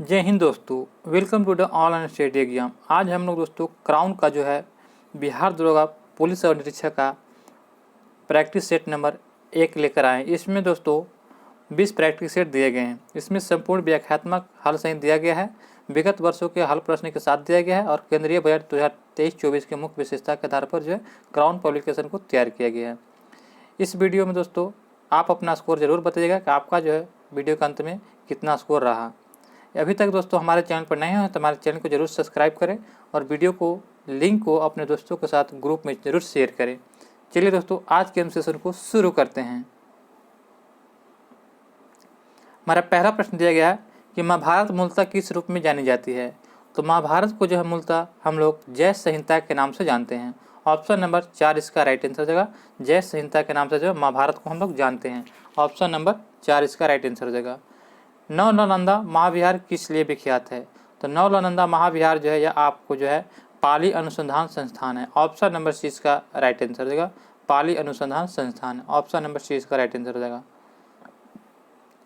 जय हिंद दोस्तों, welcome to the online study exam. आज हम लोग दोस्तों क्राउन का जो है बिहार दरोगा पुलिस और निरीक्षक का प्रैक्टिस सेट नंबर 1 लेकर आए। इसमें दोस्तों 20 प्रैक्टिस सेट दिए गए हैं। इसमें संपूर्ण व्याख्यात्मक हल सहित दिया गया है, विगत वर्षों के हल प्रश्न के साथ दिया गया है और केंद्रीय बजट 2023-24 के मुख्य विशेषता के आधार पर जो है क्राउन पब्लिकेशन को तैयार किया गया है। इस वीडियो में दोस्तों आप अपना स्कोर जरूर बताइएगा कि आपका जो है वीडियो के अंत में कितना स्कोर रहा। अभी तक दोस्तों हमारे चैनल पर नए हैं तो हमारे चैनल को जरूर सब्सक्राइब करें और वीडियो को लिंक को अपने दोस्तों के साथ ग्रुप में जरूर शेयर करें। चलिए दोस्तों आज के सेशन को शुरू करते हैं। हमारा पहला प्रश्न दिया गया है कि महाभारत मूलतः किस रूप में जानी जाती है। तो महाभारत को जो है मूलतः हम लोग जय संहिता के नाम से जानते हैं। ऑप्शन नंबर 4 इसका राइट आंसर हो जाएगा। जय संहिता के नाम से जो है महाभारत को हम लोग जानते हैं। ऑप्शन नंबर 4 इसका राइट आंसर हो जाएगा। नवनालंदा महाविहार किस लिए विख्यात है। तो नवनालंदा महाविहार जो है यह आपको जो है पाली अनुसंधान संस्थान है। ऑप्शन नंबर सी इसका राइट आंसर हो जाएगा। पाली अनुसंधान संस्थान, ऑप्शन नंबर सी इसका राइट आंसर हो जाएगा।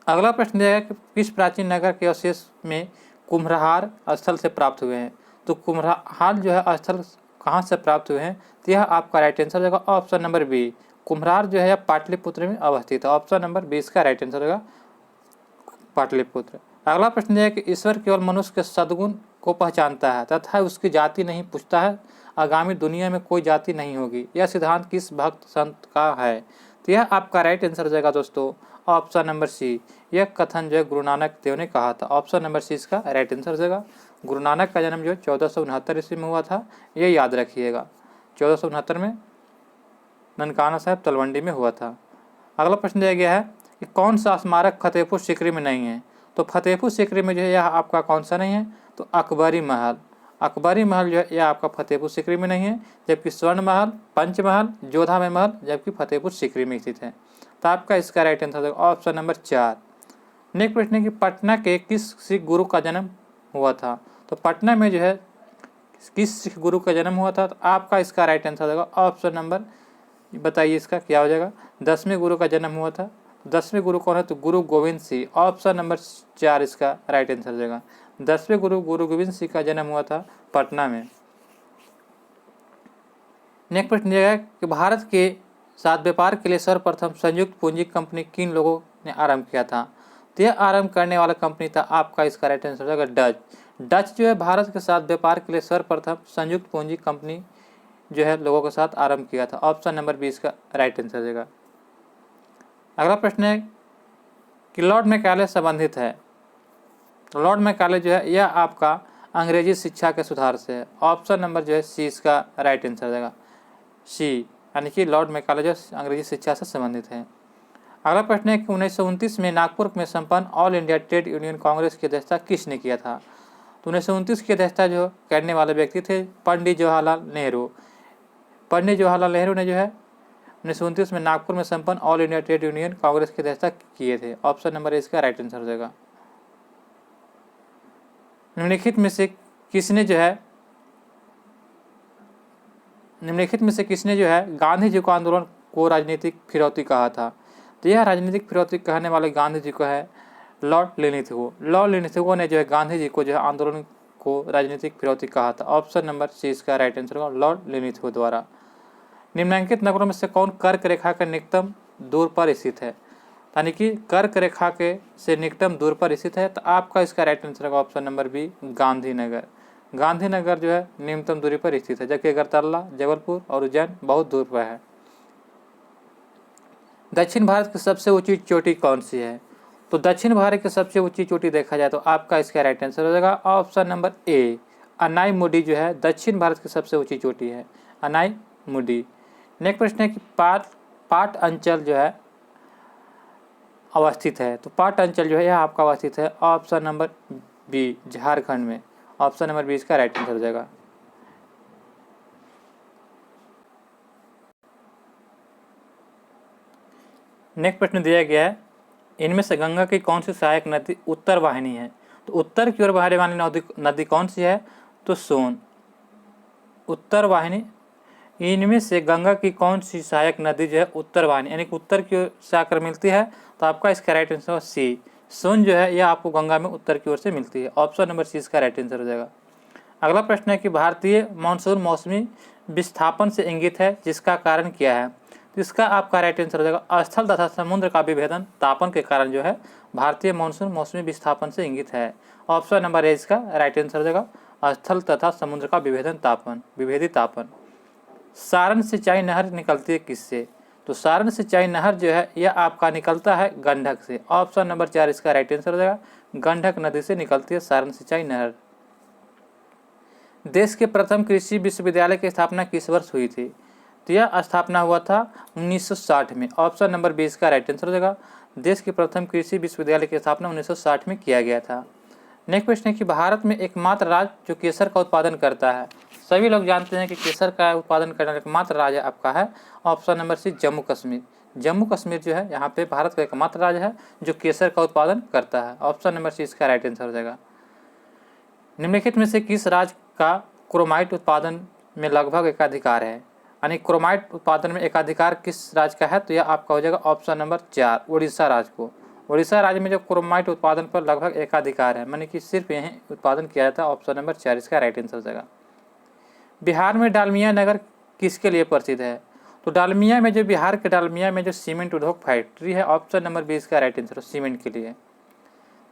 अगला प्रश्न दिया है कि किस प्राचीन नगर के अवशेष में कुम्हरार स्थल से प्राप्त हुए हैं। तो कुम्हरार जो है स्थल कहाँ से प्राप्त हुए हैं, तो यह आपका राइट आंसर हो जाएगा। ऑप्शन नंबर बी, कुम्हरार जो है पाटलिपुत्र में अवस्थित है। ऑप्शन नंबर बी इसका राइट आंसर होगा, पाटलिपुत्र। अगला प्रश्न है कि ईश्वर केवल मनुष्य के सद्गुण को पहचानता है तथा उसकी जाति नहीं पूछता है, आगामी दुनिया में कोई जाति नहीं होगी, यह सिद्धांत किस भक्त संत का है। तो यह आपका राइट आंसर हो जाएगा दोस्तों, ऑप्शन नंबर सी। यह कथन जो है गुरु नानक देव ने कहा था। ऑप्शन नंबर सी इसका राइट आंसर हो जाएगा। गुरु नानक का जन्म जो है 1469 ईस्वी में हुआ था, ये याद रखिएगा। 1469 में ननकाना साहब तलवंडी में हुआ था। अगला प्रश्न दिया गया है कि कौन सा स्मारक फतेहपुर सीकरी में नहीं है। तो फतेहपुर सीकरी में जो है यह आपका कौन सा नहीं है, तो अकबरी महल। अकबरी महल जो है यह आपका फतेहपुर सीकरी में नहीं है, जबकि स्वर्ण महल, पंचमहल, जोधा में महल जबकि फतेहपुर सीकरी में स्थित है। तो आपका इसका right answer option number 4। Next प्रश्न है कि पटना के किस सिख गुरु का जन्म हुआ था। तो पटना में जो है किस सिख गुरु का जन्म हुआ था, तो आपका इसका राइट आंसर होगा ऑप्शन नंबर, बताइए इसका क्या हो जाएगा। 10वें गुरु का जन्म हुआ था। 10वें गुरु कौन है, तो गुरु गोविंद सिंह। ऑप्शन नंबर 4 इसका राइट आंसर हो जाएगा। 10वें गुरु गुरु गोविंद सिंह का जन्म हुआ था पटना में। नेक्स्ट प्रश्न यह है कि भारत के साथ व्यापार के लिए सर्वप्रथम संयुक्त पूंजी कंपनी किन लोगों ने आरंभ किया था। तो यह आरंभ करने वाला कंपनी था आपका इसका राइट आंसर हो जाएगा डच। डच जो है भारत के साथ व्यापार के लिए सर्वप्रथम संयुक्त पूंजी कंपनी जो है लोगों के साथ आरंभ किया था। ऑप्शन नंबर 20 का राइट आंसर हो जाएगा। अगला प्रश्न है कि लॉर्ड मैकाले संबंधित है। लॉर्ड मैकाले जो है यह आपका अंग्रेजी शिक्षा के सुधार से है। ऑप्शन नंबर जो है सी इसका राइट आंसर हो जाएगा, सी, यानी कि लॉर्ड मैकाले जो अंग्रेजी शिक्षा से संबंधित है। अगला प्रश्न है कि 1929 में नागपुर में संपन्न all India trade union Congress की अध्यक्षता किसने किया था। तो 1929 की अध्यक्षता जो करने वाले व्यक्ति थे पंडित जवाहरलाल नेहरू। पंडित जवाहरलाल नेहरू ने जो है 1929 में नागपुर में संपन्न all India trade union Congress की अध्यक्षता किए थे। ऑप्शन नंबर इसका राइट आंसर हो जाएगा। निम्नलिखित में से किसने जो है गांधी जी को आंदोलन को राजनीतिक फिरौती कहा था। तो यह राजनीतिक फिरौती कहने वाले गांधी जी को है लॉर्ड लिनिथगो। लॉर्ड लिनिथगो ने जो है गांधी जी को जो है आंदोलन को राजनीतिक फिरौती कहा था। ऑप्शन नंबर सी इसका राइट आंसर होगा, लॉर्ड लिनिथगो द्वारा। निम्नलिखित नगरों में से कौन कर्क रेखा के निकटतम दूर पर स्थित है, यानी कि कर्क रेखा के से निकटतम दूर पर स्थित है। तो आपका इसका राइट आंसर होगा option number B, Gandhinagar. Gandhinagar जो है न्यूनतम दूरी पर स्थित है, जबकि अगरतला, जबलपुर और उज्जैन बहुत दूर पर है। दक्षिण भारत की सबसे ऊंची चोटी कौन सी है। तो दक्षिण भारत की सबसे ऊंची चोटी देखा जाए तो आपका इसका राइट आंसर हो जाएगा ऑप्शन नंबर ए, अनाई मुडी जो है दक्षिण भारत की सबसे ऊंची चोटी है, अनाई मुडी। नेक्स्ट प्रश्न है कि पाट अंचल जो है अवस्थित है। तो पाट अंचल जो है यह आपका अवस्थित है ऑप्शन नंबर बी, झारखंड में। ऑप्शन नंबर 20 का राइट आंसर हो जाएगा। नेक्स्ट प्रश्न दिया गया है इनमें से गंगा की कौन सी सहायक नदी उत्तर वाहिनी है। तो उत्तर की ओर बहने वाली नदी कौन सी है, तो सोन। उत्तर वाहिनी, इनमें से गंगा की कौन सी सहायक नदी जो है उत्तर वाहिनी यानी कि उत्तर की ओर से आकर मिलती है। तो आपका इसका राइट आंसर सी, सोन जो है यह आपको गंगा में उत्तर की ओर से मिलती है। ऑप्शन नंबर सी इसका राइट आंसर हो जाएगा। अगला प्रश्न है कि भारतीय मानसून मौसमी विस्थापन से इंगित है, जिसका कारण क्या है? तो इसका आपका राइट आंसर हो जाएगा स्थल तथा समुद्र का विभेदन तापन के कारण जो है भारतीय मानसून मौसमी विस्थापन से इंगित है। ऑप्शन नंबर ए इसका राइट आंसर हो जाएगा स्थल तथा समुद्र का विभेदन तापन, विभेदी तापन। सारण सिंचाई नहर निकलती है किससे? तो सारण सिंचाई नहर जो है यह आपका निकलता है गंडक से। ऑप्शन नंबर 4 इसका राइट आंसर हो जाएगा गंडक नदी से निकलती है सारण सिंचाई नहर। देश के प्रथम कृषि विश्वविद्यालय की स्थापना किस वर्ष हुई थी? तो यह स्थापना हुआ था 1960 में। ऑप्शन नंबर 20 का राइट आंसर हो जाएगा देश के प्रथम कृषि विश्वविद्यालय की स्थापना 1960 में किया गया था। नेक्स्ट प्रश्न है कि भारत में एकमात्र राज्य जो केसर का उत्पादन करता है। सभी लोग जानते हैं कि केसर का उत्पादन करने वाला एकमात्र राज्य आपका है option number C Jammu Kashmir. Jammu Kashmir जो है यहाँ पे भारत का एकमात्र राज्य है जो केसर का उत्पादन करता है। ऑप्शन नंबर सी इसका राइट आंसर हो जाएगा। निम्नलिखित में से किस राज्य का क्रोमाइट उत्पादन में लगभग एकाधिकार है? यानी क्रोमाइट उत्पादन में एकाधिकार किस राज्य का है? तो यह आपका हो जाएगा ऑप्शन नंबर 4 उड़ीसा राज्य को। उड़ीसा राज्य में जो क्रोमाइट उत्पादन पर लगभग एकाधिकार है, मानी कि सिर्फ यहीं उत्पादन किया जाता है। ऑप्शन नंबर 4 इसका राइट आंसर हो जाएगा। बिहार में डालमिया नगर किसके लिए प्रसिद्ध है? तो डालमिया में जो बिहार के डालमिया में जो सीमेंट उद्योग फैक्ट्री है, ऑप्शन नंबर 20 का राइट आंसर सीमेंट के लिए।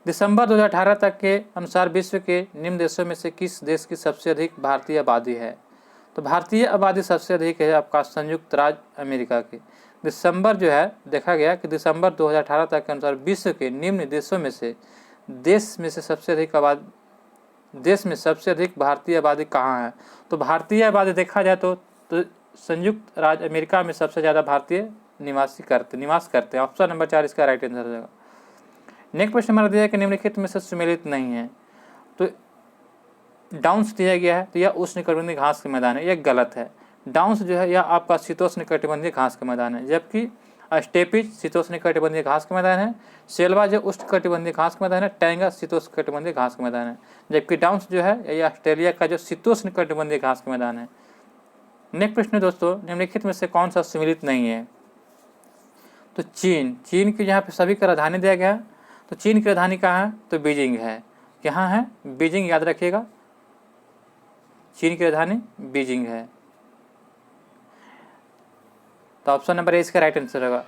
दिसंबर 2018 तक के अनुसार विश्व के निम्न देशों में से किस देश की सबसे अधिक भारतीय आबादी है? तो भारतीय आबादी सबसे अधिक है आपका संयुक्त राज्य अमेरिका की। दिसंबर जो है देखा गया कि दिसंबर 2018 तक के अनुसार विश्व के निम्न देशों में से देश में सबसे अधिक भारतीय आबादी कहाँ है? तो भारतीय आबादी देखा जाए तो संयुक्त राज्य अमेरिका में सबसे ज़्यादा भारतीय निवास करते हैं। ऑप्शन नंबर 4 इसका राइट आंसर हो जाएगा। नेक्स्ट प्रश्न हमारा दिया है कि निम्नलिखित में से सुमेलित नहीं है। तो डाउन्स दिया गया है तो यह उष्णकटिबंधीय घास के मैदान है, यह गलत है। डाउन्स जो है यह आपका शीतोष्णकटिबंधीय घास का मैदान है, जबकि स्टेपिज शीतोष्णकटिबंधीय घास का मैदान है। सेल्वा जो उष्णकटिबंधीय घास का मैदान है। टैंगा शीतोष्णकटिबंधीय घास का मैदान है, जबकि डाउन्स जो है यह ऑस्ट्रेलिया का जो शीतोष्णकटिबंधीय घास का मैदान है। नेक्स्ट प्रश्न दोस्तों, निम्नलिखित में से कौन सा सुमेलित नहीं है? तो चीन की यहाँ पे सभी का राजधानी दिया गया है। तो चीन की राजधानी कहाँ है? तो बीजिंग है। कहाँ है? बीजिंग, याद रखिएगा चीन की राजधानी बीजिंग है। तो ऑप्शन नंबर ए इसका राइट आंसर होगा।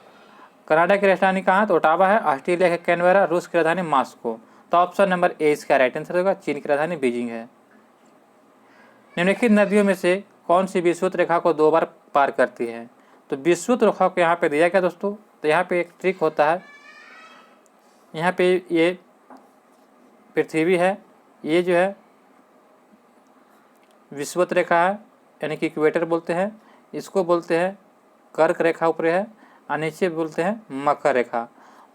कनाडा की राजधानी कहाँ है? तो ओटावा है। ऑस्ट्रेलिया के कैनबेरा। रूस की राजधानी मॉस्को। तो ऑप्शन नंबर ए इसका राइट आंसर होगा चीन की राजधानी बीजिंग है। निम्नलिखित नदियों में से कौन सी विषुवत रेखा को 2 बार पार करती है? तो विषुवत रेखा को यहाँ पे दिया गया दोस्तों। तो यहाँ पे एक ट्रिक होता है, यहाँ पे ये पृथ्वी है, ये जो है विषुवत रेखा है यानी कि इक्वेटर बोलते हैं, इसको बोलते हैं कर्क रेखा ऊपर है और नीचे बोलते हैं मकर रेखा।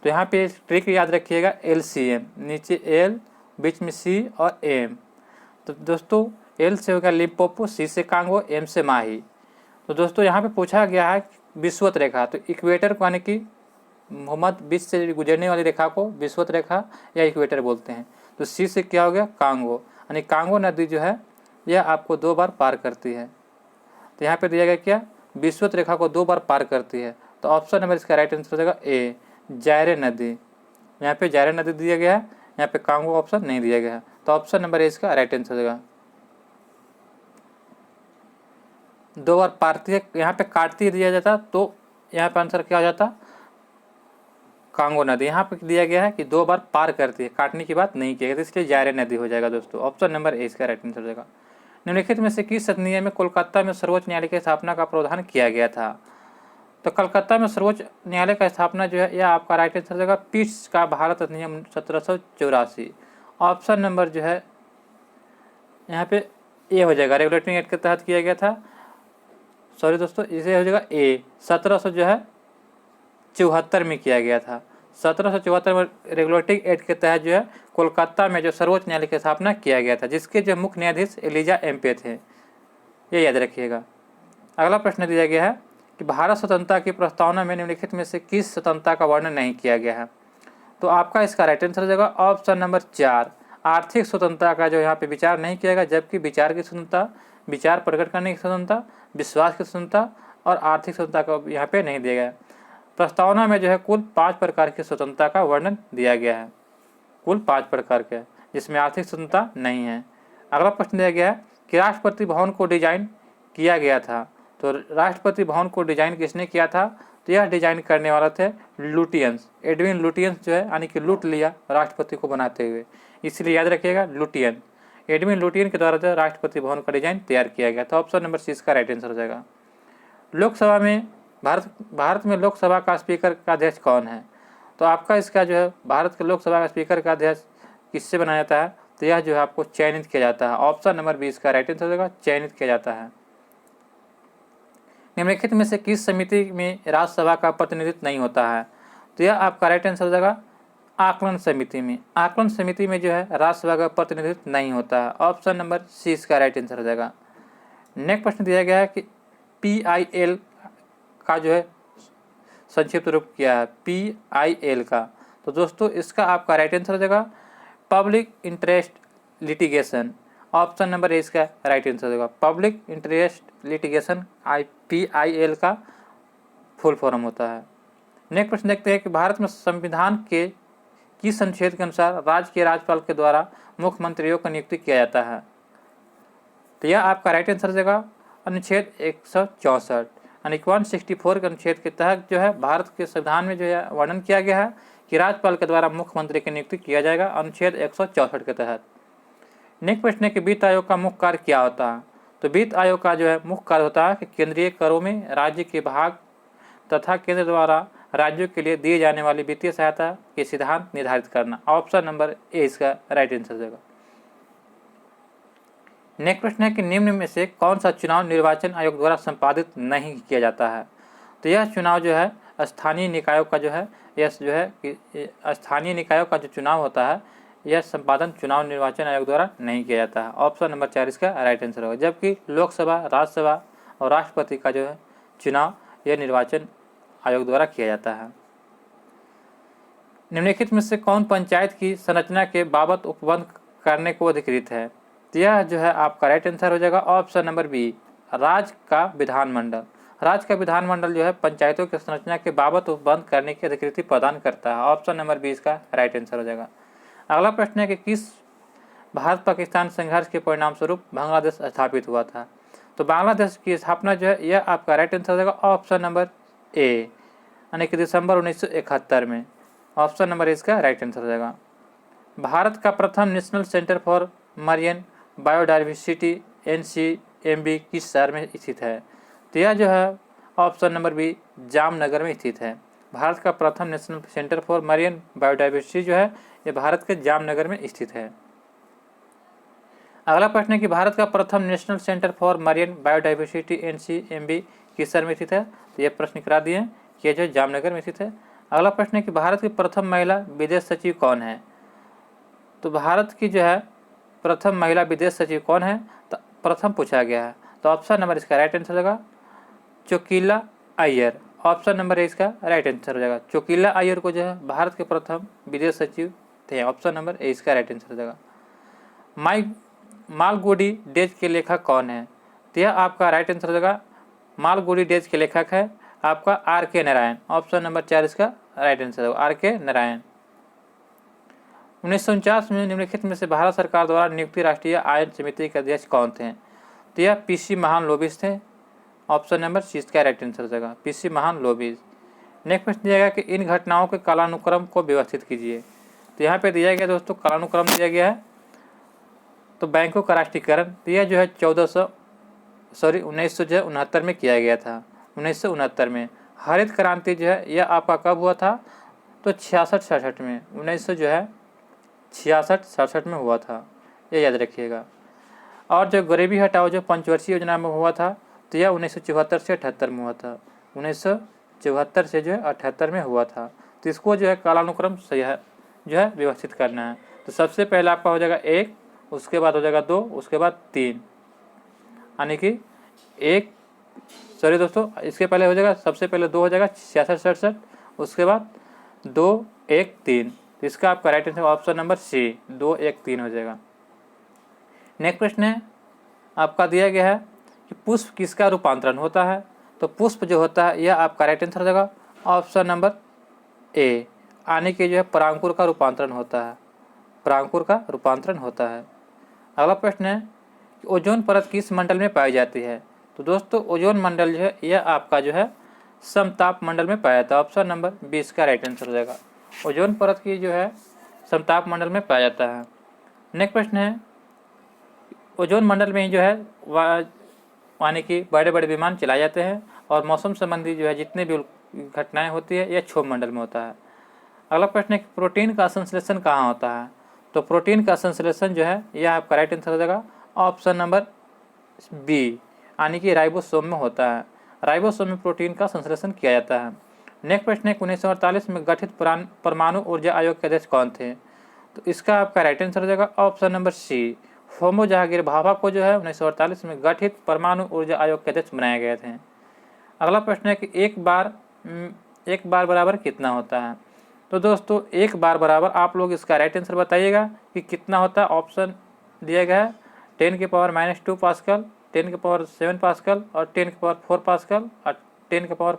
तो यहाँ पे ट्रिक याद रखिएगा LCM, नीचे L बीच में C और M। तो दोस्तों L से होगा लिम्पोपो, C से कांगो, M से माही। तो दोस्तों यहाँ पे पूछा गया है विषुवत रेखा, तो इक्वेटर को यानी कि भूमध्य बीच से गुजरने वाली रेखा को विषुवत रेखा या इक्वेटर बोलते हैं। तो C से क्या हो गया? कांगो, यानी कांगो नदी जो है यह आपको 2 बार पार करती है। तो यहाँ पे दिया गया क्या? विषुवत रेखा को 2 बार पार करती है। तो ऑप्शन नंबर इसका राइट आंसर हो जाएगा ए, जायरे नदी। यहाँ पे जायरे नदी दिया गया है, यहाँ पे कांगो ऑप्शन नहीं दिया गया है। तो ऑप्शन नंबर ए इसका राइट आंसर हो जाएगा। 2 बार पारती है, यहाँ पे काटती दिया जाता तो यहाँ पे आंसर क्या हो जाता? कांगो नदी। यहाँ पे दिया गया है कि 2 बार पार करती है, काटने की बात नहीं की गई, तो इसलिए जायरे नदी हो जाएगा दोस्तों। ऑप्शन नंबर ए इसका राइट आंसर हो जाएगा। निम्नलिखित में से किस अधिनियम में कोलकाता में सर्वोच्च न्यायालय की स्थापना का प्रावधान किया गया था? तो कलकत्ता में सर्वोच्च न्यायालय का स्थापना जो है यह आपका राइट आंसर हो जाएगा पीट्स का भारत अधिनियम 1784। ऑप्शन नंबर जो है यहाँ पे ए हो जाएगा, रेगुलेटिंग एक्ट के तहत किया गया था। सॉरी दोस्तों, इसे हो जाएगा ए, 1774 में किया गया था। 1774 में रेगुलेटिंग एक्ट के तहत जो है कोलकाता में जो सर्वोच्च न्यायालय की स्थापना किया गया था, जिसके जो मुख्य न्यायाधीश एलिजा एम्पे थे, ये याद रखिएगा। अगला प्रश्न दिया गया है कि भारत स्वतंत्रता की प्रस्तावना में निम्नलिखित में से किस स्वतंत्रता का वर्णन नहीं किया गया है? तो आपका इसका राइट आंसर हो जाएगा ऑप्शन नंबर 4, आर्थिक स्वतंत्रता का जो यहाँ पे विचार नहीं किया गया, जबकि विचार की स्वतंत्रता, विचार प्रकट करने की स्वतंत्रता, विश्वास की स्वतंत्रता और आर्थिक स्वतंत्रता का यहाँ पे नहीं दिया गया। प्रस्तावना में जो है कुल 5 प्रकार की स्वतंत्रता का वर्णन दिया गया है। कुल 5 प्रकार के, जिसमें आर्थिक स्वतंत्रता नहीं है। अगला प्रश्न दिया गया है कि राष्ट्रपति भवन को डिजाइन किया गया था। तो राष्ट्रपति भवन को डिजाइन किसने किया था? तो यह डिजाइन करने वाला थे लुटियंस, एडविन लुटियंस जो है, यानी कि लूट लिया राष्ट्रपति को बनाते हुए, इसलिए याद रखिएगा लुटियन, एडविन लुटियन के द्वारा जो राष्ट्रपति भवन का डिजाइन तैयार किया गया था। ऑप्शन नंबर सी इसका राइट आंसर हो जाएगा। लोकसभा में भारत में लोकसभा का स्पीकर का अध्यक्ष कौन है? तो आपका इसका जो है भारत के लोकसभा का स्पीकर का अध्यक्ष किससे बनाया जाता है? तो यह जो है आपको चयनित किया जाता है। ऑप्शन नंबर बी इसका राइट आंसर हो जाएगा, चयनित किया जाता है। निम्नलिखित में से किस समिति में राज्यसभा का प्रतिनिधित्व नहीं होता है? तो यह आपका राइट आंसर हो जाएगा आकलन समिति में। आकलन समिति में जो है राज्यसभा का प्रतिनिधित्व नहीं होता है। ऑप्शन नंबर सी इसका राइट आंसर हो जाएगा। नेक्स्ट प्रश्न दिया गया है कि PIL का जो है संक्षिप्त रूप क्या है? PIL का, तो दोस्तों इसका आपका राइट आंसर हो जाएगा public interest litigation. Option number A इसका राइट आंसर हो जाएगा। पब्लिक इंटरेस्ट लिटिगेशन PIL का फुल फॉर्म होता है। नेक्स्ट प्रश्न देखते हैं कि भारत में संविधान के किस अनुच्छेद के अनुसार राज्य के राज्यपाल के द्वारा मुख्यमंत्रियों की नियुक्ति किया जाता है? तो यह आपका राइट आंसर हो जाएगा अनुच्छेद 164, यानी 164 के अनुच्छेद के तहत जो है भारत के संविधान में जो है वर्णन किया गया है कि राज्यपाल के द्वारा मुख्यमंत्री की नियुक्ति किया जाएगा, अनुच्छेद 164 के तहत। नेक्स्ट प्रश्न है कि वित्त आयोग का मुख्य कार्य क्या होता है? तो वित्त आयोग का जो है मुख्य कार्य होता है कि केंद्रीय करों में राज्य के भाग तथा केंद्र द्वारा राज्यों के लिए दिए जाने वाली वित्तीय सहायता के सिद्धांत निर्धारित करना। ऑप्शन नंबर ए इसका राइट आंसर हो जाएगा। नेक्स्ट प्रश्न है कि निम्न में से कौन सा चुनाव निर्वाचन आयोग द्वारा संपादित नहीं किया जाता है? तो यह चुनाव जो है स्थानीय निकायों का जो है, यह जो है कि स्थानीय निकायों का जो चुनाव होता है यह संपादन चुनाव निर्वाचन आयोग द्वारा नहीं किया जाता है। ऑप्शन नंबर 4 इसका राइट आंसर होगा। जबकि लोकसभा, राज्यसभा और राष्ट्रपति का जो है चुनाव यह निर्वाचन आयोग द्वारा किया जाता है। निम्नलिखित में से कौन पंचायत की संरचना के बाबत उपबंध करने को अधिकृत है? तो यह जो है आपका राइट आंसर हो जाएगा ऑप्शन नंबर बी, राज्य का विधानमंडल। राज्य का विधानमंडल जो है पंचायतों की संरचना के बाबत उपबंध करने की अधिकृति प्रदान करता है। ऑप्शन नंबर बी इसका राइट आंसर हो जाएगा। अगला प्रश्न है कि किस भारत पाकिस्तान संघर्ष के परिणाम स्वरूप बांग्लादेश स्थापित हुआ था? तो बांग्लादेश की स्थापना जो है यह आपका राइट आंसर हो जाएगा ऑप्शन नंबर ए, यानी कि दिसंबर 1971 में। ऑप्शन नंबर इसका राइट आंसर हो जाएगा। भारत का प्रथम national centre for marine biodiversity NCMB किस शहर में स्थित है? तो यह जो है ऑप्शन नंबर बी, जामनगर में स्थित है। भारत का प्रथम national centre for marine biodiversity जो है ये भारत के जामनगर में स्थित है। अगला प्रश्न है कि भारत का प्रथम national centre for marine biodiversity NCMB किस शहर में स्थित है? तो ये प्रश्न करा दिए कि यह जो जामनगर में स्थित है। अगला प्रश्न है कि भारत की प्रथम महिला विदेश सचिव कौन है? तो भारत की जो है प्रथम महिला विदेश सचिव कौन है? तो प्रथम पूछा गया है, तो ऑप्शन नंबर इसका राइट आंसर हो जाएगा चोकिला अय्यर। ऑप्शन नंबर इसका राइट आंसर हो जाएगा। चोकिला अय्यर को जो है भारत के प्रथम विदेश सचिव थे। ऑप्शन नंबर ए इसका राइट आंसर हो जाएगा। मालगुडी डेज के लेखक कौन है? तो यह आपका राइट आंसर हो जाएगा मालगुडी डेज के लेखक है आपका RK नारायण। ऑप्शन नंबर 4 इसका राइट आंसर होगा RK नारायण। 1949 में निम्नलिखित में से भारत सरकार द्वारा नियुक्त राष्ट्रीय आयन समिति के अध्यक्ष कौन थे? तो यह PC महालनोबिस थे। ऑप्शन नंबर सी इसका राइट आंसर हो जाएगा PC महालनोबिस। नेक्स्ट प्रश्न दिया गया कि इन घटनाओं के कालानुक्रम को व्यवस्थित कीजिए। तो यहाँ पे दिया गया दोस्तों कालानुक्रम दिया गया है। तो बैंकों का राष्ट्रीयकरण तो यह जो है 1969 में किया गया था। 1969 में। हरित क्रांति जो है यह आपका कब हुआ था? तो 66-67 में। 1966-67 में हुआ था, ये याद रखिएगा। और जो गरीबी हटाओ जो पंचवर्षीय योजना में हुआ था तो यह 1974 से 78 में हुआ था। 1974 से जो है 78 में हुआ था। तो इसको जो है कालानुक्रम से जो है व्यवस्थित करना है। तो सबसे पहले आपका हो जाएगा 1, उसके बाद हो जाएगा 2, उसके बाद 3, यानी कि इसके पहले हो जाएगा, सबसे पहले 2 हो जाएगा 66-67, उसके बाद 2, 1, 3। तो इसका आपका right answer option number C 2, 1, 3 हो जाएगा। नेक्स्ट प्रश्न है आपका दिया गया है कि पुष्प किसका रूपांतरण होता है? तो पुष्प जो होता है यह आपका राइट आंसर हो जाएगा ऑप्शन नंबर ए, यानी कि जो है परांकुर का रूपांतरण होता है। फ्रांकफुर्ट का रूपांतरण होता है। अगला प्रश्न है कि ओजोन परत किस मंडल में पाई जाती है। तो दोस्तों ओजोन मंडल जो है यह आपका जो है समताप मंडल में पाया जाता है। ऑप्शन नंबर 20 का राइट आंसर हो जाएगा। ओजोन परत की जो है समताप मंडल में पाया जाता है। नेक्स्ट प्रश्न है ओजोन मंडल में ही जो है यानी कि बड़े बड़े विमान चलाए जाते हैं और मौसम संबंधी जो है जितने भी घटनाएं होती है यह क्षोभ मंडल में होता है। अगला प्रश्न है कि प्रोटीन का संश्लेषण कहाँ होता है। तो प्रोटीन का संश्लेषण जो है यह आपका राइट आंसर हो जाएगा। ऑप्शन नंबर बी यानी कि राइबोसोम में होता है। राइबोसोम में प्रोटीन का संश्लेषण किया जाता है। नेक्स्ट प्रश्न है 1948 में गठित परमाणु ऊर्जा आयोग के अध्यक्ष कौन थे। तो इसका आपका राइट आंसर हो जाएगा ऑप्शन नंबर सी। होमो जहांगीर भाभा को जो है 1948 में गठित परमाणु ऊर्जा आयोग के अध्यक्ष बनाए गए थे। अगला प्रश्न है कि एक बार बराबर कितना होता है। तो दोस्तों एक बार बराबर आप लोग इसका राइट आंसर बताइएगा कि कितना होता है। ऑप्शन दिया गया है 10⁻⁻2 पास्कल, 10⁻7 पास्कल और 10⁻4 पास्कल और 10⁻4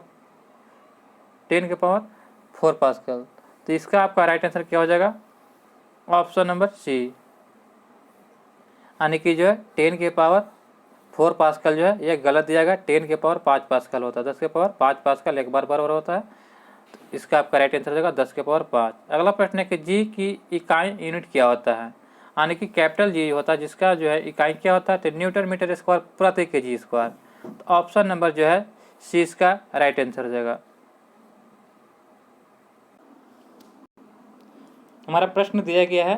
पास्कल। तो इसका आपका राइट आंसर क्या हो जाएगा। ऑप्शन नंबर सी यानी कि जो है 10⁻4 पास्कल जो है यह गलत दिया गया। 10⁻5 पास्कल होता है। 10⁻5 पास्कल एक बार बराबर होता है। तो इसका आपका राइट आंसर हो जाएगा 10⁻5। अगला प्रश्न है कि जी की इकाई यूनिट क्या होता है। यानी कि कैपिटल जी होता है जिसका जो है इकाई क्या होता है तो न्यूटन मीटर स्क्वायर प्रति kg स्क्वायर। तो ऑप्शन नंबर जो है सी इसका राइट आंसर हो जाएगा। हमारा प्रश्न दिया गया है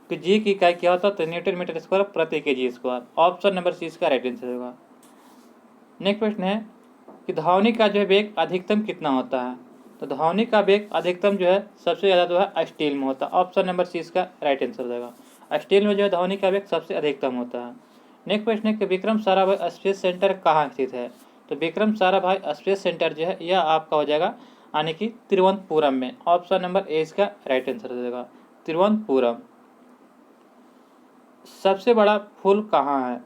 कि जी की इकाई क्या होता है तो न्यूटन मीटर स्क्वायर प्रति kg square. Option number C इसका राइट आंसर होगा। नेक्स्ट प्रश्न है कि ध्वनि का जो है वेग अधिकतम कितना होता है। तो ध्वनि का वेग अधिकतम जो है सबसे ज़्यादा जो है स्टील में होता है। ऑप्शन नंबर सी इसका राइट आंसर हो जाएगा। स्टील में जो है ध्वनि का वेग सबसे अधिकतम होता है। नेक्स्ट प्रश्न है कि विक्रम साराभाई स्पेस सेंटर कहाँ स्थित है। तो विक्रम साराभाई स्पेस सेंटर जो है यह आपका हो जाएगा यानी कि तिरुवनंतपुरम में। ऑप्शन नंबर ए इसका राइट आंसर हो जाएगा तिरुवनंतपुरम। सबसे बड़ा फूल कहाँ है,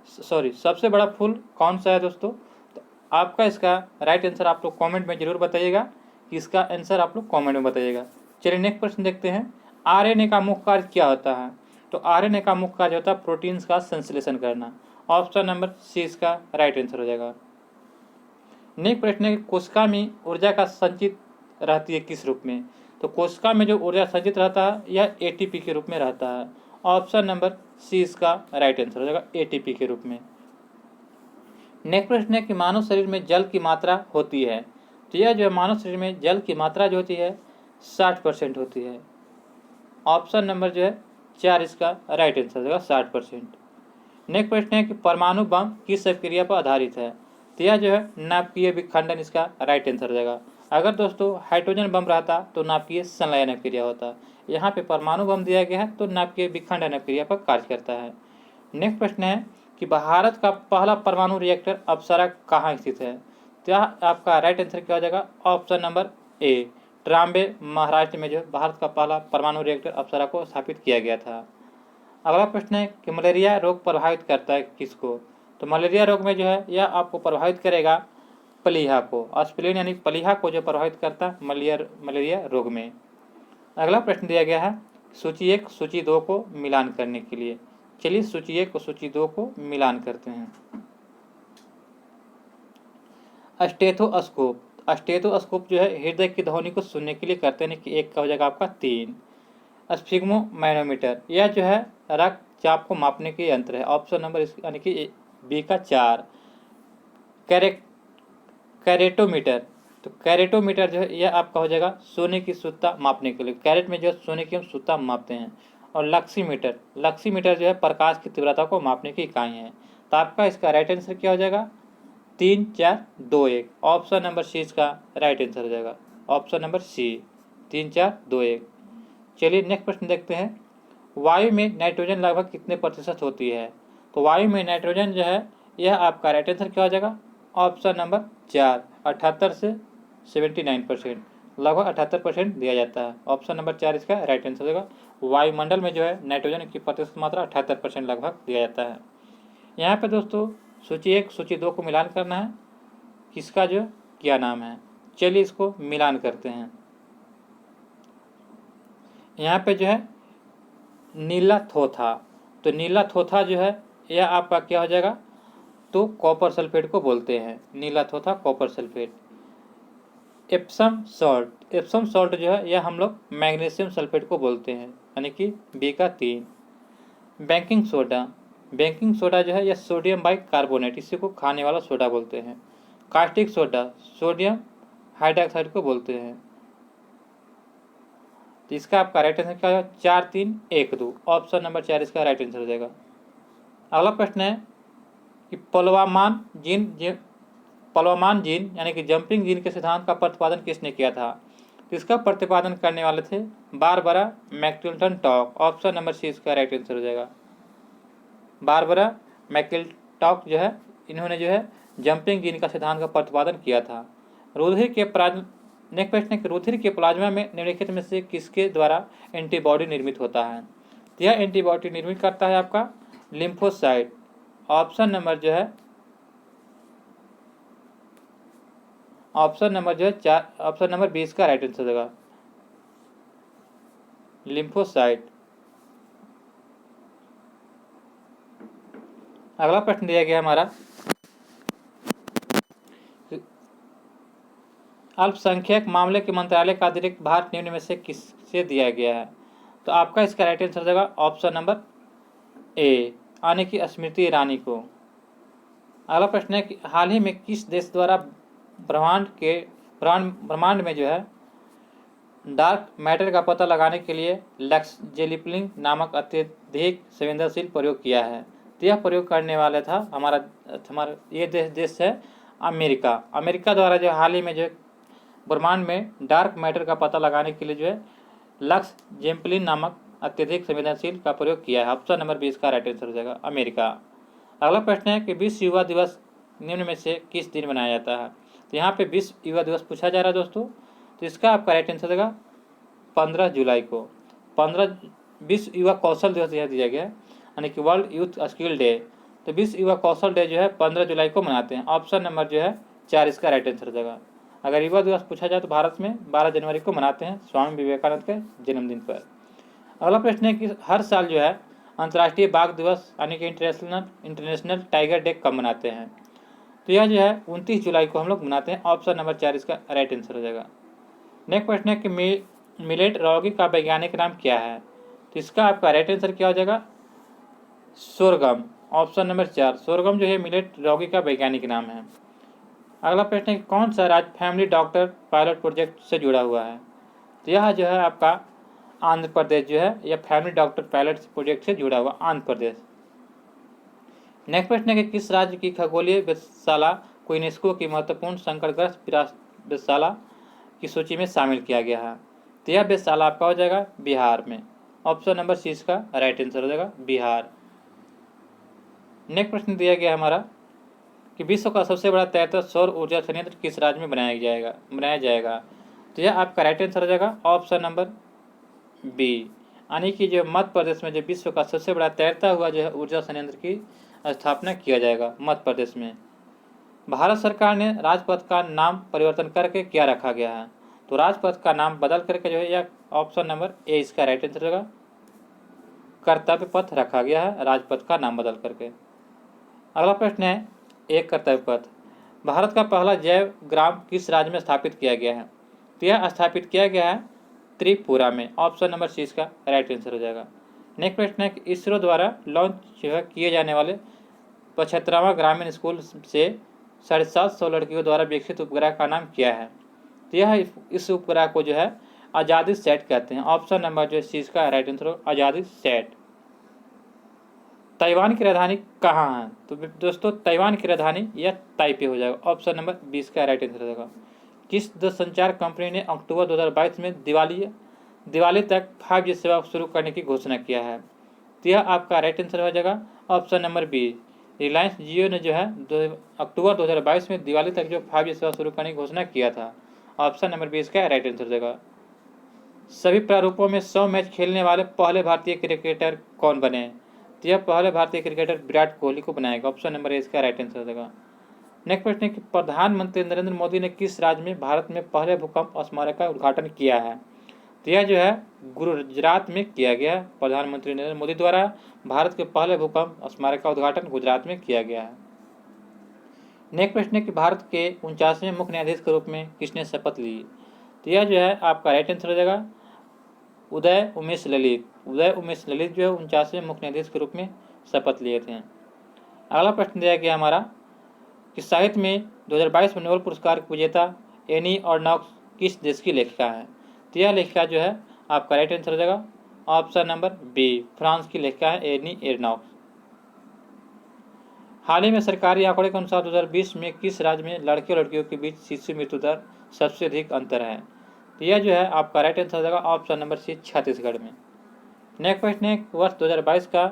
सबसे बड़ा फूल कौन सा है दोस्तों। तो आपका इसका राइट आंसर आप लोग कमेंट में जरूर बताइएगा कि इसका आंसर आप लोग कमेंट में बताइएगा। चलिए नेक्स्ट प्रश्न देखते हैं आरएनए का मुख्य कार्य क्या होता है। तो आरएनए का मुख्य कार्य होता है प्रोटीन्स का संश्लेषण करना। ऑप्शन नंबर सी इसका राइट आंसर हो जाएगा। नेक्स्ट प्रश्न है कोशिका में ऊर्जा का संचित रहती है किस रूप में। तो कोशिका में जो ऊर्जा संचित रहता है यह एटीपी के रूप में रहता है। ऑप्शन नंबर सी इसका राइट आंसर हो जाएगा एटीपी के रूप में। नेक्स्ट प्रश्न है कि मानव शरीर में जल की मात्रा होती है। तो यह जो है मानव शरीर में जल की मात्रा जो होती है 60% होती है। ऑप्शन नंबर जो है 4 इसका राइट आंसर हो जाएगा 60%। नेक्स्ट प्रश्न है कि परमाणु बम किस अभिक्रिया पर आधारित है। तो यह जो है नाभिकीय विखंडन इसका राइट आंसर हो जाएगा। अगर दोस्तों हाइड्रोजन बम रहता तो नाभिकीय संलयन अभिक्रिया होता। यहाँ पे परमाणु बम दिया गया है तो नाभिकीय विखंडन अभिक्रिया पर कार्य करता है। नेक्स्ट प्रश्न है कि भारत का पहला परमाणु रिएक्टर अप्सरा कहाँ स्थित है। तो यह आपका राइट आंसर क्या हो जाएगा। Option number A Trombay Maharashtra में जो भारत का पहला परमाणु रिएक्टर अप्सरा को स्थापित किया गया था। अगला प्रश्न है कि मलेरिया रोग प्रभावित करता है किसको। तो मलेरिया रोग में जो है यह आपको प्रभावित करेगा प्लीहा को। स्प्लीन यानी प्लीहा को जो प्रभावित करता है मलेरिया रोग में। अगला प्रश्न दिया गया है सूची 1 सूची 2 को मिलान करने के लिए। चलिए सूची 1 और सूची 2 को मिलान करते हैं। स्टेथोस्कोप जो है हृदय की ध्वनि को सुनने के लिए करते हैं कि 1 का हो जाएगा आपका 3। स्फिग्मोमैनोमीटर यह जो है रक्तचाप को मापने के यंत्र है। ऑप्शन नंबर यानी कि बी का 4। कैरेटोमीटर तो कैरेटोमीटर जो है यह आपका हो जाएगा सोने की शुद्धता मापने के लिए। कैरेट में जो है सोने की हम शुद्धता मापते हैं। और लक्सीमीटर जो है प्रकाश की तीव्रता को मापने की इकाई है। तो आपका इसका राइट आंसर क्या हो जाएगा 3 4 2 1। ऑप्शन नंबर सी इसका राइट आंसर हो जाएगा। Option number C 3 4 2 1। चलिए नेक्स्ट प्रश्न देखते हैं वायु में नाइट्रोजन लगभग कितने प्रतिशत होती है। तो वायु में नाइट्रोजन जो है यह आपका राइट आंसर क्या हो जाएगा। ऑप्शन नंबर 4 78 से 79%, लगभग 78% दिया जाता है। ऑप्शन नंबर 4 इसका राइट आंसर हो जाएगा। वायुमंडल में जो है नाइट्रोजन की प्रतिशत मात्रा 78% लगभग दिया जाता है। यहाँ पे दोस्तों सूची 1 सूची 2 को मिलान करना है किसका जो क्या नाम है। चलिए इसको मिलान करते हैं। यहाँ पे जो है नीला थोथा। तो नीला थोथा जो है यह आपका क्या हो जाएगा, तो कॉपर सल्फेट को बोलते हैं, नीला थोथा copper sulphate. Epsom salt, Epsom salt जो है यह हम लोग मैग्नीशियम सल्फेट को बोलते हैं, यानी कि बी का 3। बेकिंग सोडा, बेकिंग सोडा जो है यह सोडियम बाइकार्बोनेट, इसी को खाने वाला सोडा बोलते हैं। कास्टिक सोडा, सोडियम हाइड्रोक्साइड को बोलते हैं। तो इसका आपका राइट आंसर क्या होगा, 4-3-1-2, ऑप्शन नंबर 4 इसका राइट आंसर हो जाएगा। अगला प्रश्न है कि पलवामान जीन यानी कि जंपिंग जीन के सिद्धांत का प्रतिपादन किसने किया था। तो इसका प्रतिपादन करने वाले थे बारबरा मैकक्लिंटन-टॉक, ऑप्शन नंबर सी इसका राइट आंसर हो जाएगा। बारबरा मैकक्लिंटन-टॉक जो है इन्होंने जो है जंपिंग जीन का सिद्धांत का प्रतिपादन किया था। रुधिर के नेक्स्ट प्रश्न है कि रुधिर के प्लाज्मा में निम्नलिखित में से किसके द्वारा एंटीबॉडी निर्मित होता है। तो यह एंटीबॉडी निर्मित करता है आपका लिम्फोसाइट, ऑप्शन नंबर जो है ऑप्शन नंबर जो है 4, ऑप्शन नंबर 20 का राइट आंसर होगा लिम्फोसाइट। अगला प्रश्न दिया गया हमारा, अल्पसंख्यक मामले के मंत्रालय का अतिरिक्त भार निम्न में से किससे दिया गया है। तो आपका इसका राइट आंसर हो जाएगा ऑप्शन नंबर ए, यानी कि स्मृति ईरानी को। अगला प्रश्न है कि हाल ही में किस देश द्वारा ब्रह्मांड में जो है डार्क मैटर का पता लगाने के लिए लक्स जेलिपलिंग नामक अत्यधिक संवेदनशील प्रयोग किया है। तो यह प्रयोग करने वाला था हमारा ये देश है अमेरिका। अमेरिका द्वारा जो हाल ही में जो ब्रह्मांड में डार्क मैटर का पता लगाने के लिए जो है लक्स जेम्पलिन नामक अत्यधिक संवेदनशील का प्रयोग किया है। ऑप्शन नंबर 20 का राइट आंसर हो जाएगा अमेरिका। अगला प्रश्न है कि विश्व युवा दिवस निम्न में से किस दिन मनाया जाता है। तो यहाँ पे विश्व युवा दिवस पूछा जा रहा है दोस्तों। तो इसका आपका राइट आंसर देगा 15 जुलाई को। 15 विश्व युवा कौशल दिवस यह दिया गया है, यानी कि वर्ल्ड यूथ स्किल डे। तो विश्व युवा कौशल डे जो है 15 जुलाई को मनाते हैं। ऑप्शन नंबर जो है 4 इसका राइट आंसर देगा। अगर युवा दिवस पूछा जाए तो भारत में 12 जनवरी को मनाते हैं स्वामी विवेकानंद के जन्मदिन पर। अगला प्रश्न है कि हर साल जो है अंतर्राष्ट्रीय बाघ दिवस यानी कि इंटरनेशनल टाइगर डे कब मनाते हैं। तो यह जो है 29 जुलाई को हम लोग मनाते हैं। ऑप्शन नंबर 4 इसका राइट आंसर हो जाएगा। नेक्स्ट प्रश्न है कि मिलेट लौकी का वैज्ञानिक नाम क्या है। तो इसका आपका राइट आंसर क्या हो जाएगा, सोरगम, ऑप्शन नंबर 4 सोरगम जो है मिलेट लौकी का वैज्ञानिक नाम है। अगला प्रश्न है कि कौन सा राज्य फैमिली डॉक्टर पायलट प्रोजेक्ट से जुड़ा हुआ है। तो यह जो है आपका आंध्र प्रदेश जो है यह फैमिली डॉक्टर पायलट प्रोजेक्ट से जुड़ा हुआ आंध्र प्रदेश। नेक्स्ट प्रश्न है कि किस राज्य की खगोलीय वेधशाला को यूनेस्को की महत्वपूर्ण संकटग्रस्त वेधशाला की सूची में शामिल किया गया है। तो यह वेधशाला आपका हो जाएगा बिहार में। ऑप्शन नंबर सी इसका राइट आंसर हो जाएगा बिहार। नेक्स्ट प्रश्न दिया गया हमारा कि विश्व का सबसे बड़ा तैरता सौर ऊर्जा संयंत्र किस राज्य में बनाया जाएगा। तो यह आपका राइट आंसर हो जाएगा ऑप्शन नंबर बी, यानी कि जो मध्य प्रदेश में जो विश्व का सबसे बड़ा तैरता हुआ जो है ऊर्जा संयंत्र की स्थापना किया जाएगा मध्य प्रदेश में। भारत सरकार ने राजपथ का नाम परिवर्तन करके क्या रखा गया है। तो राजपथ का नाम बदल करके जो है यह ऑप्शन नंबर ए इसका राइट आंसर होगा कर्तव्य पथ रखा गया है राजपथ का नाम बदल करके। अगला प्रश्न है एक कर्तव्य पथ, भारत का पहला जैव ग्राम किस राज्य में स्थापित किया गया है। तो यह स्थापित किया गया है त्रिपुरा में। ऑप्शन नंबर सी इसका राइट आंसर हो जाएगा। नेक्स्ट प्रश्न है कि इसरो द्वारा लॉन्च किए जाने वाले 75वां ग्रामीण स्कूल से 750 लड़कियों द्वारा विकसित उपग्रह का नाम क्या है। तो यह इस उपग्रह को जो है आज़ादी सेट कहते हैं। ऑप्शन नंबर जो सी इसका राइट आंसर हो आज़ादी सेट। ताइवान की राजधानी कहाँ है। तो दोस्तों ताइवान की राजधानी यह ताइपे हो जाएगा। ऑप्शन नंबर 20 का राइट आंसर हो जाएगा। किस दूरसंचार कंपनी ने अक्टूबर 2022 में दिवाली तक 5G सेवा शुरू करने की घोषणा किया है। तो यह आपका राइट आंसर हो जाएगा ऑप्शन नंबर बी, रिलायंस जियो ने जो है अक्टूबर 2022 में दिवाली तक जो 5G सेवा शुरू करने की घोषणा किया था। ऑप्शन नंबर 20 का राइट आंसर हो जाएगा। सभी प्रारूपों में 100 मैच खेलने वाले पहले भारतीय क्रिकेटर कौन बने। तो यह पहले भारतीय क्रिकेटर विराट कोहली को बनाएगा। ऑप्शन नंबर ए इसका राइट आंसर हो जाएगा। नेक्स्ट प्रश्न है कि प्रधानमंत्री नरेंद्र मोदी ने किस राज्य में भारत में पहले भूकंप स्मारक का उद्घाटन किया है। तो यह जो है गुजरात में किया गया। प्रधानमंत्री नरेंद्र मोदी द्वारा भारत के पहले भूकंप स्मारक का उद्घाटन गुजरात में किया गया है। नेक्स्ट प्रश्न है कि भारत के 49वें मुख्य न्यायाधीश के रूप में किसने शपथ ली? तो यह जो है आपका राइट आंसर हो जाएगा उदय उमेश ललित। उदय उमेश ललित जो है 49वें मुख्य न्यायाधीश के रूप में शपथ लिए थे। अगला प्रश्न दिया गया हमारा कि साहित्य में 2022 में नोबेल पुरस्कार की विजेता एनी अर्नॉक्स किस देश की लेखिका है? तो यह लेखिका जो है आपका राइट आंसर हो जाएगा ऑप्शन नंबर बी, फ्रांस की लेखिका है एनी अर्नॉक्स। हाल ही में सरकारी आंकड़े के अनुसार 2020 में किस राज्य में लड़के और लड़कियों के बीच शिशु मृत्यु दर सबसे अधिक अंतर है? तो यह जो है आपका राइट आंसर हो जाएगा ऑप्शन नंबर सी, छत्तीसगढ़ में। नेक्स्ट प्रश्न है वर्ष 2022 का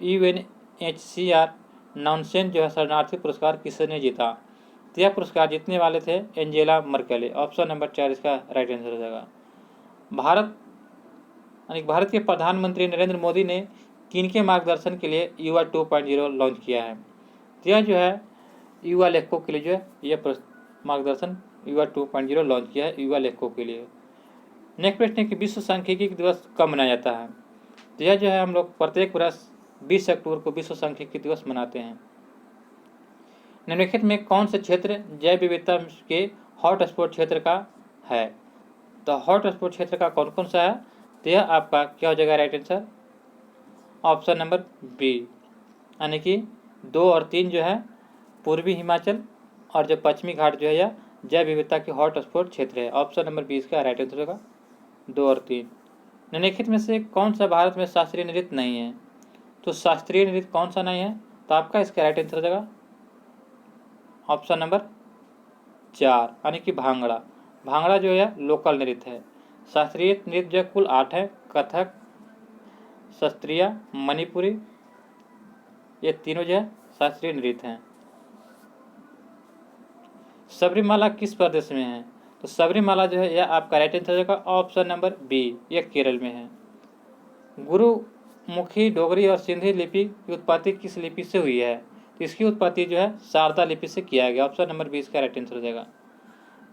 UNHCR नॉनसेन जो है शरणार्थी पुरस्कार किसने जीता? तो यह पुरस्कार जीतने वाले थे एंजेला मर्केल। ऑप्शन नंबर 4 इसका राइट आंसर हो जाएगा। भारत के प्रधानमंत्री नरेंद्र मोदी ने किनके मार्गदर्शन के लिए युवा 2.0 लॉन्च किया है? तो यह जो है युवा लेखकों के लिए जो है यह मार्गदर्शन युवा 2.0 लॉन्च किया है युवा लेखकों के लिए। नेक्स्ट प्रश्न है कि विश्व सांख्यिकी दिवस कब मनाया जाता है? तो यह जो है हम लोग प्रत्येक वर्ष 20 अक्टूबर को विश्व सांख्यिकी दिवस मनाते हैं। निम्नलिखित में कौन से क्षेत्र जैव विविधता के हॉटस्पॉट क्षेत्र का है? तो हॉटस्पॉट क्षेत्र का कौन कौन सा है? तो यह आपका क्या हो जाएगा right answer option number B, यानी कि 2 और 3 जो है पूर्वी हिमाचल और जो पश्चिमी घाट जो है यह जैव विविधता के हॉटस्पॉट क्षेत्र है। ऑप्शन नंबर 20 का राइट आंसर होगा 2 और 3। निम्नलिखित में से कौन सा भारत में शास्त्रीय नृत्य नहीं है? तो शास्त्रीय नृत्य कौन सा नहीं है? तो आपका इसका राइट आंसर हो जाएगा ऑप्शन नंबर 4, यानी कि भांगड़ा। भांगड़ा जो है लोकल नृत्य है। शास्त्रीय नृत्य जो कुल 8 है, कथक, शास्त्रीय, मणिपुरी, ये तीनों जो है शास्त्रीय नृत्य हैं। सबरीमाला किस प्रदेश में है? तो सबरीमाला जो है यह आपका राइट आंसर हो जाएगा ऑप्शन नंबर बी, यह केरल में है। गुरुमुखी डोगरी और सिंधी लिपि की उत्पत्ति किस लिपि से हुई है? तो इसकी उत्पत्ति जो है शारदा लिपि से किया गया। ऑप्शन नंबर 20 का राइट आंसर हो जाएगा।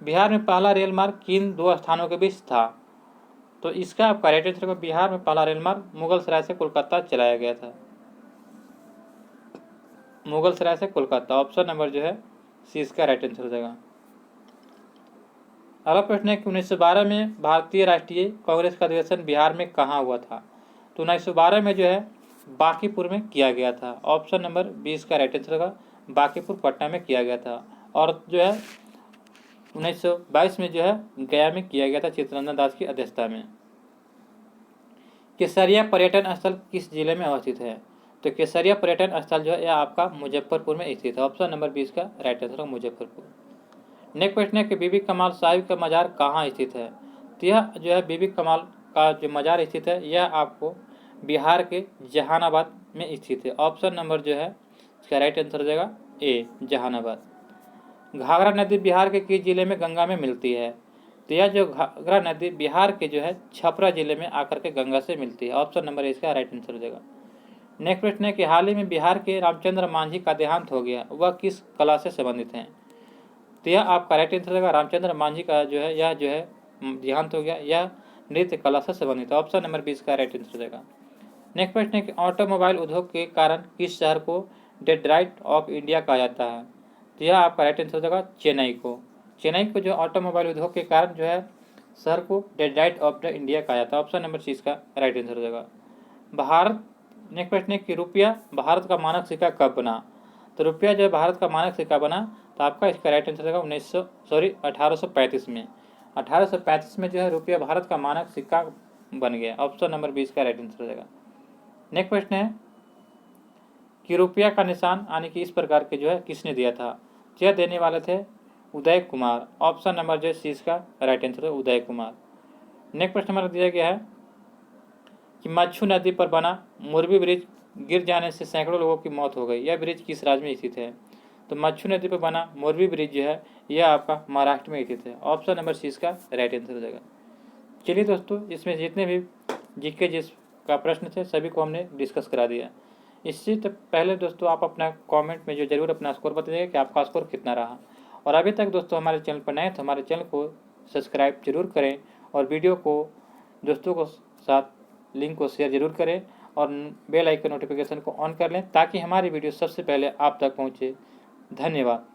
बिहार में पहला रेल मार्ग किन 2 स्थानों के बीच था? तो इसका आपका राइट आंसर होगा बिहार में पहला रेल मार्ग मुगलसराय से कोलकाता चलाया गया था। मुगलसराय से कोलकाता, ऑप्शन नंबर जो है सी इसका राइट आंसर हो जाएगा। अगला प्रश्न है कि 1912 में भारतीय राष्ट्रीय कांग्रेस का अधिवेशन बिहार में कहाँ हुआ था? तो 1912 में जो है बांकीपुर में किया गया था। ऑप्शन नंबर 20 का राइट आंसर होगा बांकीपुर पटना में किया गया था। और जो है 1922 में जो है गया में किया गया था चित्तरंजन दास की अध्यक्षता में। केसरिया पर्यटन स्थल किस जिले में अवस्थित है? तो केसरिया पर्यटन स्थल जो है यह आपका मुजफ्फरपुर में स्थित है। ऑप्शन नंबर 20 का राइट आंसर होगा मुजफ्फरपुर। नेक्स्ट प्रश्न है कि बीबी कमाल साहिब का मजार कहाँ स्थित है? तो यह जो है बीबी कमाल का जो मजार स्थित है यह आपको बिहार के जहानाबाद में स्थित है। ऑप्शन नंबर जो है इसका राइट आंसर हो जाएगा ए, जहानाबाद। घाघरा नदी बिहार के किस जिले में गंगा में मिलती है? तो यह जो घाघरा नदी बिहार के जो है छपरा जिले में आकर के गंगा से मिलती है। ऑप्शन नंबर इसका राइट आंसर हो जाएगा। नेक्स्ट प्रश्न है कि हाल ही में बिहार के रामचंद्र मांझी का देहांत हो गया, वह किस कला से संबंधित हैं? तो यह आपका राइट आंसर होगा रामचंद्र मांझी का जो है यह जो है देहांत हो गया, यह नृत्य कला से संबंधित है। ऑप्शन नंबर 20 का राइट आंसर हो जाएगा। नेक्स्ट प्रश्न है कि ऑटोमोबाइल उद्योग के कारण किस शहर को डेट्रॉइट ऑफ इंडिया कहा जाता है? तो यह आपका राइट आंसर हो जाएगा चेन्नई को। चेन्नई को जो ऑटोमोबाइल उद्योग के कारण जो है शहर को डेट्रॉइट ऑफ द इंडिया कहा जाता है। ऑप्शन नंबर 20 का राइट आंसर हो जाएगा। भारत नेक्स्ट प्रश्न है कि रुपया भारत का मानक सिक्का कब बना? तो रुपया जो है भारत का मानक सिक्का बना तो आपका इसका राइट आंसर होगा 1835 में। 1835 में जो है रुपया भारत का मानक सिक्का बन गया। ऑप्शन नंबर 20 का राइट आंसर हो जाएगा। नेक्स्ट प्रश्न है कि रुपया का निशान यानी कि इस प्रकार के जो है किसने दिया था? यह देने वाले थे उदय कुमार। ऑप्शन नंबर जो है इसका राइट आंसर है उदय कुमार। नेक्स्ट प्रश्न हमारा दिया गया है कि मच्छू नदी पर बना मोरबी ब्रिज गिर जाने से सैकड़ों लोगों की मौत हो गई, यह ब्रिज किस राज्य में स्थित है? तो मच्छू नदी पर बना मोरबी ब्रिज जो है यह आपका महाराष्ट्र में स्थित है। ऑप्शन नंबर 20 का राइट आंसर हो जाएगा। चलिए दोस्तों, इसमें जितने भी जीके जिसका प्रश्न थे सभी को हमने डिस्कस करा दिया। इससे पहले दोस्तों आप अपना कमेंट में जो जरूर अपना स्कोर बताइएगा कि आपका स्कोर कितना रहा। और अभी तक दोस्तों हमारे चैनल पर नए तो हमारे चैनल को सब्सक्राइब जरूर करें और वीडियो को दोस्तों को साथ लिंक को शेयर जरूर करें और बेल आइकन नोटिफिकेशन को ऑन कर लें ताकि हमारी वीडियो सबसे पहले आप तक पहुँचे। धन्यवाद।